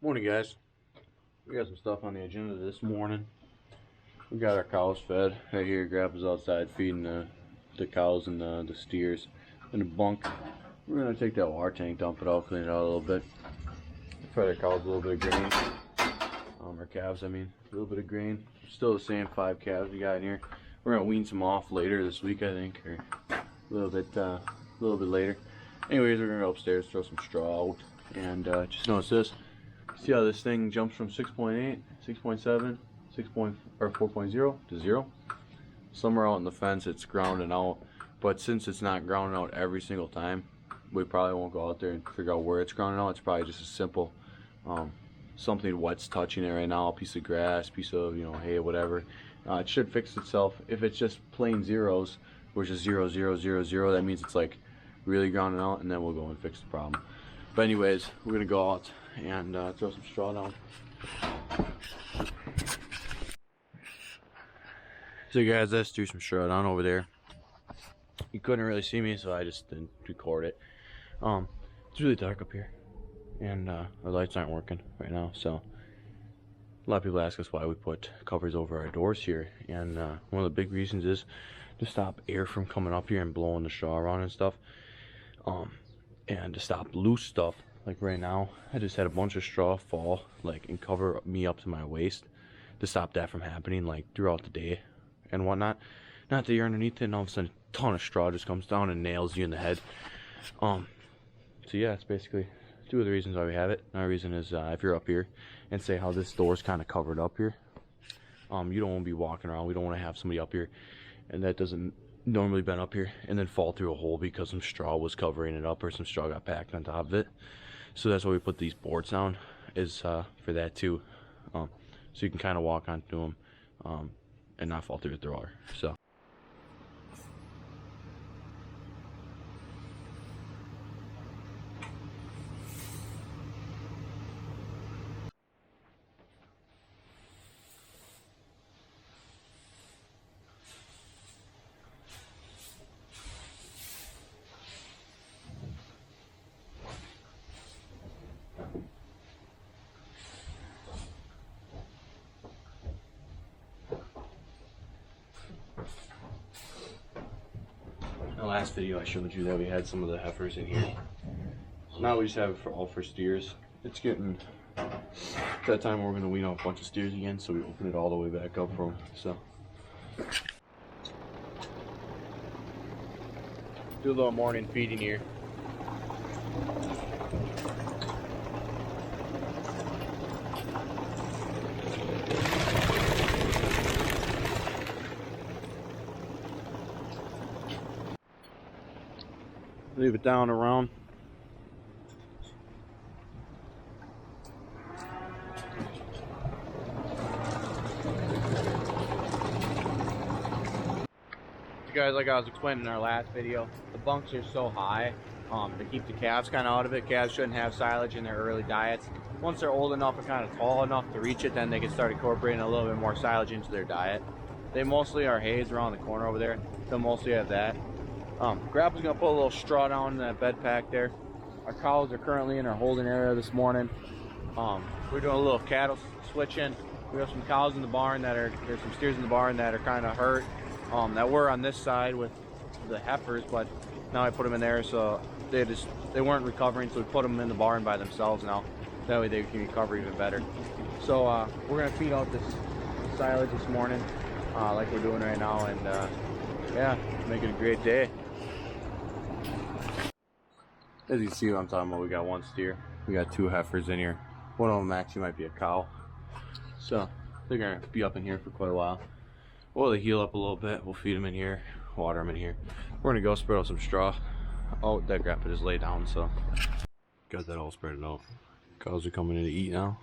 Morning, guys. We got some stuff on the agenda this morning. We got our cows fed right here. Grandpa's outside feeding the cows and the steers in the bunk. We're gonna take that water tank, dump it out, clean it out a little bit. Fed our cows a little bit of grain. Our calves, I mean, a little bit of grain. Still the same 5 calves we got in here. We're gonna wean some off later this week, I think, or a little bit later. Anyways, we're gonna go upstairs, throw some straw out, and just notice this. See how this thing jumps from 6.8, 6.7, 4.0 to 0? Somewhere out in the fence it's grounding out, but since it's not grounding out every single time, we probably won't go out there and figure out where it's grounding out. It's probably just a simple something wet's touching it right now, a piece of grass, piece of hay, whatever. It should fix itself. If it's just plain zeros, which is 0, 0, 0, 0, that means it's like really grounding out, and then we'll go and fix the problem. But anyways, we're gonna go out and throw some straw down. So guys, let's threw some straw down over there. You couldn't really see me, so I just didn't record it. It's really dark up here, and our lights aren't working right now, so a lot of people ask us why we put covers over our doors here, and one of the big reasons is to stop air from coming up here and blowing the straw around and stuff, and to stop loose stuff. Like right now, I just had a bunch of straw fall and cover me up to my waist, to stop that from happening throughout the day and whatnot. Not that you're underneath it and all of a sudden a ton of straw just comes down and nails you in the head. So yeah, it's basically 2 of the reasons why we have it. Another reason is if you're up here and say how this door's kind of covered up here, you don't want to be walking around. We don't want to have somebody up here and that doesn't normally been up here and then fall through a hole because some straw was covering it up or some straw got packed on top of it. So that's why we put these boards down, is for that too, so you can kind of walk onto them and not fall through the door. So in the last video I showed you that we had some of the heifers in here. Now we just have it all for steers. It's getting to that time where we're going to wean out a bunch of steers again, so we open it all the way back up for them. So do a little morning feeding here. Leave it down around. Guys, like I was explaining in our last video, the bunks are so high to keep the calves kind of out of it. Calves shouldn't have silage in their early diets. Once they're old enough and kind of tall enough to reach it, then they can start incorporating a little bit more silage into their diet. They mostly are hays around the corner over there. They'll mostly have that. Grandpa's gonna put a little straw down in that bed pack there. Our cows are currently in our holding area this morning. We're doing a little cattle switching. We have some cows in the barn there's some steers in the barn that are kind of hurt. That were on this side with the heifers, but now I put them in there, so they weren't recovering, so we put them in the barn by themselves now. That way they can recover even better. So we're gonna feed out this silage this morning, like we're doing right now, and yeah, make it a great day. As you can see what I'm talking about, we got 1 steer, we got 2 heifers in here. One of them actually might be a cow, so they're gonna be up in here for quite a while. Well, they heal up a little bit. We'll feed them in here, water them in here. We're gonna go spread out some straw. Oh, that grandpa just laid down, so got that all spread out. Cows are coming in to eat now.